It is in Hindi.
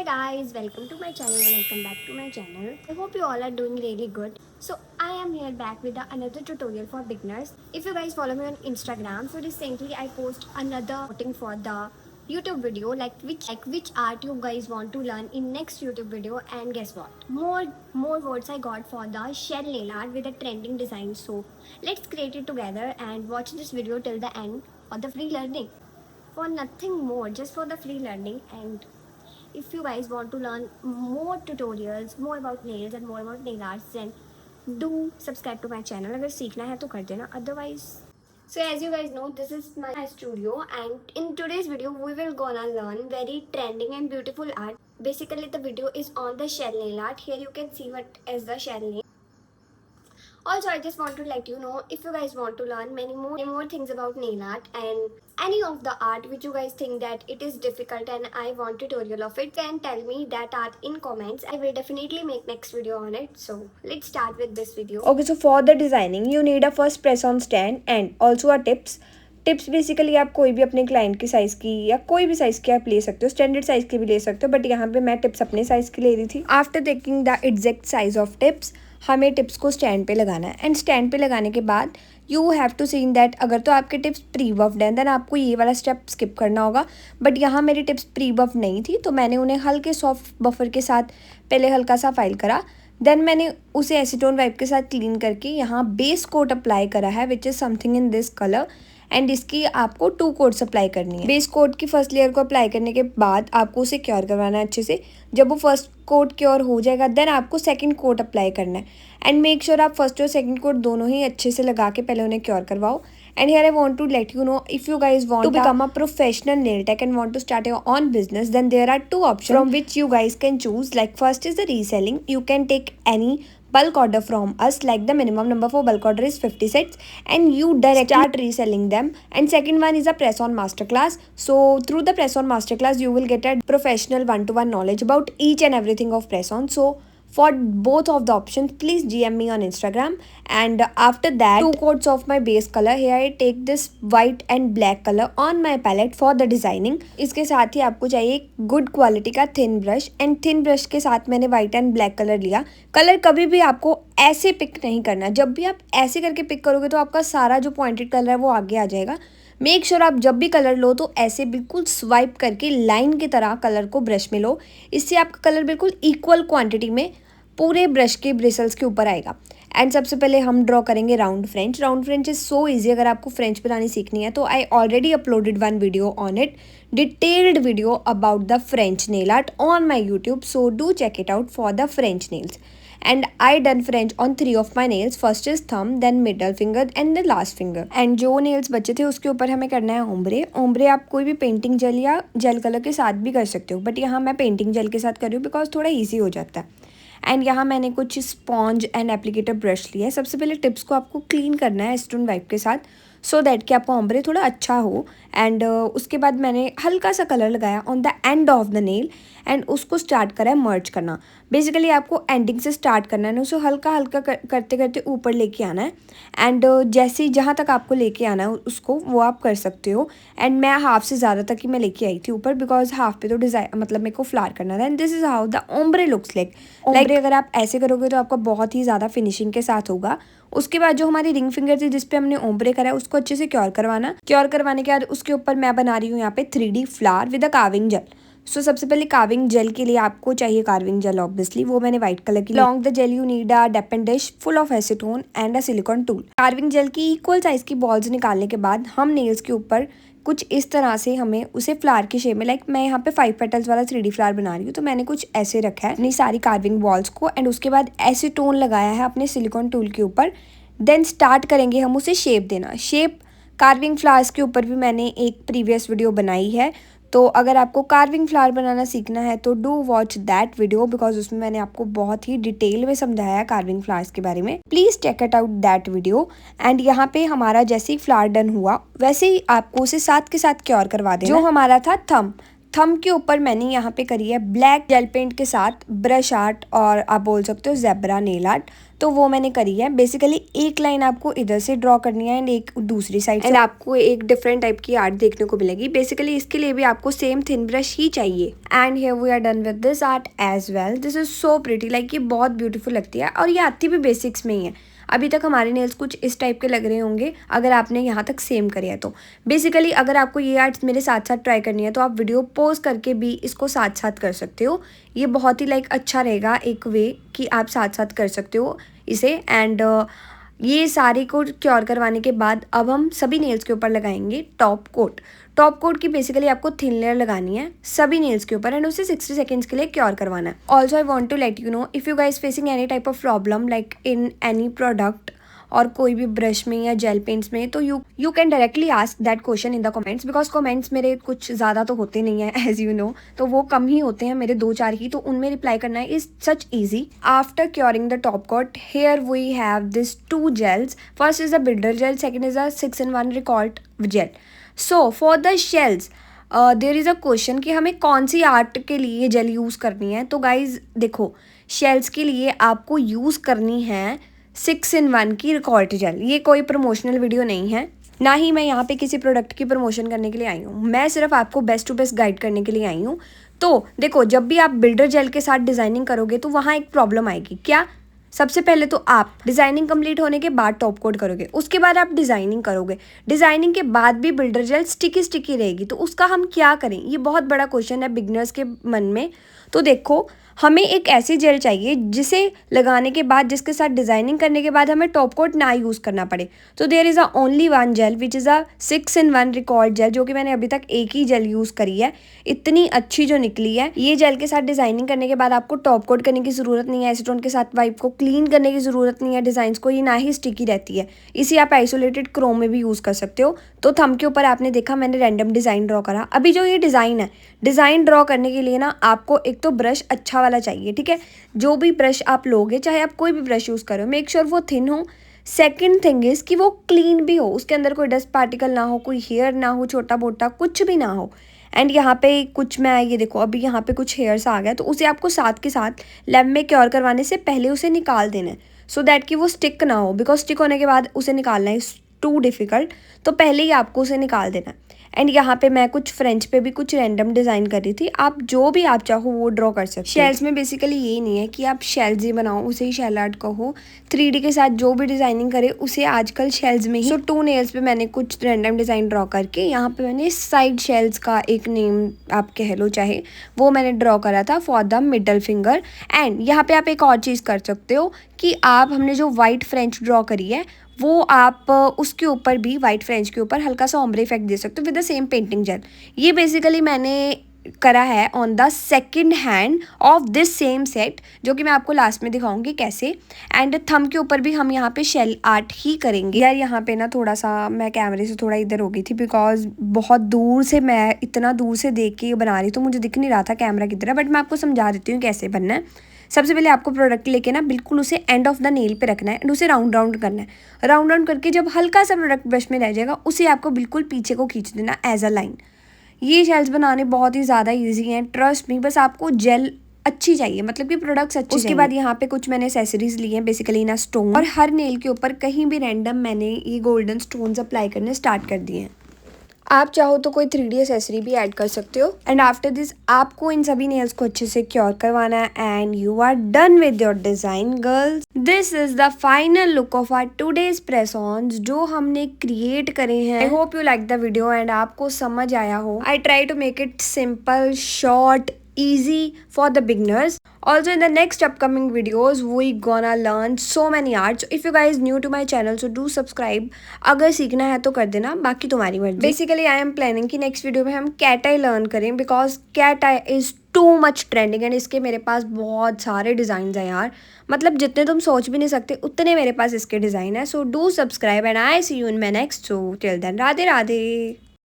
guys, welcome to my channel and welcome back to my channel. I hope you all are doing really good. So I am here back with another tutorial for beginners. If you guys follow me on Instagram, so recently I post another voting for the YouTube video like which art you guys want to learn in next YouTube video, and guess what? More votes I got for the shell nail art with a trending design. So let's create it together and watch this video till the end for the free learning. For nothing more, just for the free learning. And if you guys want to learn more tutorials, more about nails and more about nail arts, then do subscribe to my channel. अगर सीखना है तो कर देना, otherwise. So as you guys know, this is my studio, and in today's video we will gonna learn very trending and beautiful art. Basically the video is on the shell nail art. Here you can see what is the shell nail. Also, I just want to let you know, if you guys want to learn many more things about nail art and any of the art which you guys think that it is difficult and I want tutorial of it, then tell me that art in comments. I will definitely make next video on it. So let's start with this video. Okay, so for the designing you need a first press on stand and also a tips basically आप कोई भी अपने क्लाइंट की साइज़ की या कोई भी साइज़ की आप ले सकते हो, स्टैंडर्ड साइज़ की भी ले सकते हो, बट यहाँ पे मैं टिप्स अपने साइज़ की ले रही थी. After taking the exact size of tips हमें टिप्स को स्टैंड पे लगाना है. एंड स्टैंड पे लगाने के बाद you have to seen that अगर तो आपके टिप्स प्री बफ्ड हैं देन आपको ये वाला स्टेप स्किप करना होगा. बट यहाँ मेरी टिप्स प्री बफ नहीं थी तो मैंने उन्हें हल्के सॉफ्ट बफर के साथ पहले हल्का सा फाइल करा. देन मैंने उसे एसीटोन वाइप के साथ क्लीन करके यहाँ बेस कोट अप्लाई करा है which is something in this colour. And इसकी आपको 2 कोट्स अप्लाई करनी है. बेस कोट की फर्स्ट लेयर को अप्लाई करने के बाद आपको उसे क्योर करवाना है अच्छे से. जब वो फर्स्ट कोट क्योर हो जाएगा देन आपको सेकंड कोट अप्लाई करना है. एंड मेक श्योर आप फर्स्ट और सेकंड कोट दोनों ही अच्छे से लगा के पहले उन्हें क्योर करवाओ. And here I want to let you know, if you guys want to become a professional nail tech and want to start your own business, then there are 2 options from which you guys can choose. Like first is the reselling. You can take any bulk order from us, like the minimum number for bulk order is 50 sets and you directly start reselling them. And second one is a press on masterclass. So through the press on masterclass you will get a professional one-to-one knowledge about each and everything of press on. So for both of the options please DM me on Instagram. And after that 2 coats of my base color. Here I take this white and black color on my palette for the designing. इसके साथ ही आपको चाहिए गुड क्वालिटी का thin brush. And thin brush के साथ मैंने व्हाइट एंड ब्लैक कलर लिया. कलर कभी भी आपको ऐसे पिक नहीं करना. जब भी आप ऐसे करके पिक करोगे तो आपका सारा जो पॉइंटेड कलर है वो आगे आ जाएगा. मेक श्योर आप जब भी कलर लो तो ऐसे बिल्कुल स्वाइप करके लाइन की तरह कलर को ब्रश में लो. इससे आपका कलर बिल्कुल इक्वल क्वांटिटी में पूरे ब्रश के ब्रिसल्स के ऊपर आएगा. एंड सबसे पहले हम ड्रॉ करेंगे round French. Round French is so easy. अगर आपको फ्रेंच बनानी सीखनी है तो I already uploaded 1 video on it, detailed video about the French nail art on my YouTube. So do check it out for the French nails. And I done French on 3 of my nails. First is thumb, then middle finger and the last finger. And जो नेल्स बचे थे उसके ऊपर हमें करना है ओम्ब्रे. ओम्ब्रे आप कोई भी पेंटिंग जेल या जेल कलर के साथ भी कर सकते हो, बट यहाँ मैं पेंटिंग जेल के साथ कर रही हूँ बिकॉज थोड़ा ईजी हो जाता है. एंड यहाँ मैंने कुछ स्पॉन्ज एंड एप्लीकेटर ब्रश लिया है. सबसे पहले टिप्स को आपको क्लीन करना है एसीटोन वाइप के साथ सो दैट कि आपका ओम्ब्रे थोड़ा अच्छा हो. एंड उसके बाद मैंने हल्का सा कलर लगाया on the end of the nail and उसको स्टार्ट करा है मर्ज करना. बेसिकली आपको एंडिंग से स्टार्ट करना है, उसे हल्का हल्का करते करते ऊपर लेके आना है. एंड जैसे ही जहाँ तक आपको लेके आना है उसको वो आप कर सकते हो. एंड मैं हाफ से ज़्यादा तक ही मैं लेके आई थी ऊपर बिकॉज हाफ पे तो डिज़ाइन मतलब मेरे को फ्लावर करना था. And this is how the ombre looks like. अगर आप ऐसे करोगे तो आपका बहुत ही ज़्यादा फिनिशिंग के साथ होगा. उसके बाद जो हमारी रिंग फिंगर थी जिसपे हमने ओम्ब्रे करा है उसको अच्छे से क्योर करवाना. क्योर करवाने के बाद उसके ऊपर मैं बना रही हूँ यहाँ पे 3D flower with a carving gel. So सबसे पहले कार्विंग जेल के लिए आपको चाहिए कार्विंग जेल ऑब्वियसली. वो मैंने व्हाइट कलर की. Long the gel you need a dappen dish full of acetone and a silicone tool. Carving gel की इक्वल साइज की बॉल्स निकालने के बाद हम नेल्स के ऊपर कुछ इस तरह से हमें उसे फ्लावर की शेप में, लाइक मैं यहाँ पे 5 पेटल्स वाला 3D फ्लावर बना रही हूँ तो मैंने कुछ ऐसे रखा है अपनी सारी कार्विंग बॉल्स को. एंड उसके बाद एसीटोन लगाया है अपने सिलिकॉन टूल के ऊपर. देन स्टार्ट करेंगे हम उसे शेप देना. शेप कार्विंग फ्लावर्स के ऊपर भी मैंने एक प्रीवियस वीडियो बनाई है. तो अगर आपको कार्विंग फ्लावर बनाना सीखना है तो do watch that video because उसमें मैंने आपको बहुत ही डिटेल में समझाया है कार्विंग फ्लावर्स के बारे में. Please check it out that video. And यहाँ पे हमारा जैसे ही फ्लावर डन हुआ वैसे ही आपको उसे साथ के साथ क्योर करवा देना. जो हमारा था थंब के ऊपर मैंने यहाँ पे करी है ब्लैक जेल पेंट के साथ ब्रश आर्ट, और आप बोल सकते हो ज़ेब्रा नेल आर्ट। तो वो मैंने करी है। बेसिकली एक लाइन आपको इधर से ड्रॉ करनी है एंड एक दूसरी साइड से, एंड आपको एक डिफरेंट टाइप की आर्ट देखने को मिलेगी। बेसिकली इसके लिए भी आपको सेम थिन ब्रश ही चाहिए। And here we are done with this art as well. This is so pretty, like ये बहुत ब्यूटीफुल लगती है और ये आती भी बेसिक्स में ही है। अभी तक हमारे नेल्स कुछ इस टाइप के लग रहे होंगे अगर आपने यहाँ तक सेम करे है तो। बेसिकली अगर आपको ये आर्ट्स मेरे साथ साथ ट्राई करनी है तो आप वीडियो पॉज करके भी इसको साथ साथ कर सकते हो। ये बहुत ही लाइक अच्छा रहेगा एक वे कि आप साथ साथ कर सकते हो इसे। एंड ये सारे को क्योर करवाने के बाद अब हम सभी नेल्स के ऊपर लगाएंगे टॉप कोट। टॉप कोट की बेसिकली आपको थिन लेयर लगानी है सभी नेल्स के ऊपर एंड उसे 60 सेकेंड्स के लिए क्योर करवाना है। Also I want to let you know if you guys facing any type of problem like in any product और कोई भी ब्रश में या जेल पेंट्स में, तो you can directly ask that question in the comments, because comments मेरे कुछ ज़्यादा तो होते नहीं है एज यू नो, तो वो कम ही होते हैं मेरे 2-4 ही, तो उनमें रिप्लाई करना है is such easy. After curing the top coat here we have this 2 gels. First is a builder gel, second is a 6-in-1 record gel. So for the shells there is a question कि हमें कौन सी आर्ट के लिए जेल यूज़ करनी है। तो गाइज देखो, शेल्स के लिए आपको यूज़ करनी है 6-in-1 की रिकॉर्ड जेल। ये कोई प्रमोशनल वीडियो नहीं है, ना ही मैं यहाँ पे किसी प्रोडक्ट की प्रमोशन करने के लिए आई हूँ। मैं सिर्फ आपको बेस्ट टू बेस्ट गाइड करने के लिए आई हूँ। तो देखो, जब भी आप बिल्डर जेल के साथ डिज़ाइनिंग करोगे तो वहाँ एक प्रॉब्लम आएगी। क्या? सबसे पहले तो आप डिज़ाइनिंग कंप्लीट होने के बाद टॉप कोट करोगे, उसके बाद आप डिज़ाइनिंग करोगे, डिज़ाइनिंग के बाद भी बिल्डर जेल स्टिकी रहेगी। तो उसका हम क्या करें? ये बहुत बड़ा क्वेश्चन है बिगनर्स के मन में। तो देखो, हमें एक ऐसी जेल चाहिए जिसे लगाने के बाद, जिसके साथ डिज़ाइनिंग करने के बाद हमें टॉप कोट ना यूज़ करना पड़े। तो there is a only 1 gel which is a 6-in-1 record gel, जो कि मैंने अभी तक एक ही जेल यूज़ करी है, इतनी अच्छी जो निकली है। ये जेल के साथ डिज़ाइनिंग करने के बाद आपको टॉप कोट करने की ज़रूरत नहीं है, एसीटोन के साथ वाइप को क्लीन करने की ज़रूरत नहीं है, डिज़ाइंस को, ये ना ही स्टिकी रहती है। इसे आप आइसोलेटेड क्रोम में भी यूज़ कर सकते हो। तो थंब के ऊपर आपने देखा मैंने रैंडम डिज़ाइन ड्रॉ करा। अभी जो ये डिज़ाइन है, डिज़ाइन ड्रॉ करने के लिए ना आपको एक तो ब्रश अच्छा वाला चाहिए, ठीक है। जो भी ब्रश आप लोगे, चाहे आप कोई भी ब्रश यूज़ करो, मेक श्योर वो थिन हो। सेकंड थिंग इज़ कि वो क्लीन भी हो, उसके अंदर कोई डस्ट पार्टिकल ना हो, कोई हेयर ना हो, छोटा मोटा कुछ भी ना हो। एंड यहाँ पे कुछ, मैं ये देखो अभी यहाँ पे कुछ हेयर्स आ गया, तो उसे आपको साथ के साथ लैब में क्योर करवाने से पहले उसे निकाल देना है, सो दैट कि वो स्टिक ना हो, बिकॉज स्टिक होने के बाद उसे निकालना है टू डिफ़िकल्ट। तो पहले ही आपको उसे निकाल देना है। एंड यहाँ पे मैं कुछ फ्रेंच पे भी कुछ रैंडम डिज़ाइन कर रही थी। आप जो भी आप चाहो वो ड्रॉ कर सकते हो। शेल्स में बेसिकली ये नहीं है कि आप शेल्स ही बनाओ, उसे ही शेल आर्ट कहो। 3D के साथ जो भी डिज़ाइनिंग करे उसे आजकल शेल्स में ही। सो 2 नेल्स पे मैंने कुछ रैंडम डिज़ाइन ड्रॉ करके यहाँ पे मैंने साइड शेल्स का एक नेम आप कह लो चाहे, वो मैंने ड्रॉ करा था for the middle finger. And यहाँ पे आप एक और चीज़ कर सकते हो कि आप, हमने जो वाइट फ्रेंच ड्रॉ करी है वो आप उसके ऊपर भी, वाइट फ्रेंच के ऊपर हल्का सा ओम्ब्रे इफेक्ट दे सकते हो with the same painting gel. ये बेसिकली मैंने करा है on the second hand of this same set, जो कि मैं आपको लास्ट में दिखाऊंगी कैसे। एंड थंब के ऊपर भी हम यहाँ पे शेल आर्ट ही करेंगे। यार यहाँ पे ना थोड़ा सा मैं कैमरे से थोड़ा इधर हो गई थी, बिकॉज बहुत दूर से, मैं इतना दूर से देख के बना रही, तो मुझे दिख नहीं रहा था कैमरा की तरह। बट मैं आपको समझा देती हूँ कैसे बनना है। सबसे पहले आपको प्रोडक्ट लेके ना बिल्कुल उसे एंड ऑफ द नेल पे रखना है एंड उसे राउंड राउंड करना है। राउंड राउंड करके जब हल्का सा प्रोडक्ट ब्रश में रह जाएगा, उसे आपको बिल्कुल पीछे को खींच देना एज अ लाइन। ये शेल्स बनाने बहुत ही ज़्यादा इजी हैं, ट्रस्ट मी। बस आपको जेल अच्छी चाहिए, मतलब कि प्रोडक्ट्स अच्छे। उसके बाद यहाँ पे कुछ मैंने एक्सेसरीज ली हैं, बेसिकली ना स्टोन, और हर नेल के ऊपर कहीं भी रैंडम मैंने ये गोल्डन स्टोन्स अप्लाई करने स्टार्ट कर दिए हैं। आप चाहो तो कोई 3D एक्सेसरी भी ऐड कर सकते हो। एंड आफ्टर दिस आपको इन सभी नेल्स को अच्छे से क्योर करवाना है and you are done with your design girls. This is the final look of our today's press ons जो हमने क्रिएट करे हैं। I hope you like the video and आपको समझ आया हो। I try to make it simple, short, easy for the beginners. Also in the next upcoming videos we gonna learn so many arts. So if you guys new to my channel so do subscribe. अगर सीखना है तो कर देना, बाकी तुम्हारी मर्जी। Basically I am planning कि next video में हम cat eye learn करें, because cat eye is too much trending and इसके मेरे पास बहुत सारे डिज़ाइन हैं यार, मतलब जितने तुम सोच भी नहीं सकते उतने मेरे पास इसके डिज़ाइन है। So do subscribe and I see you in my next. So till then Radhe Radhe.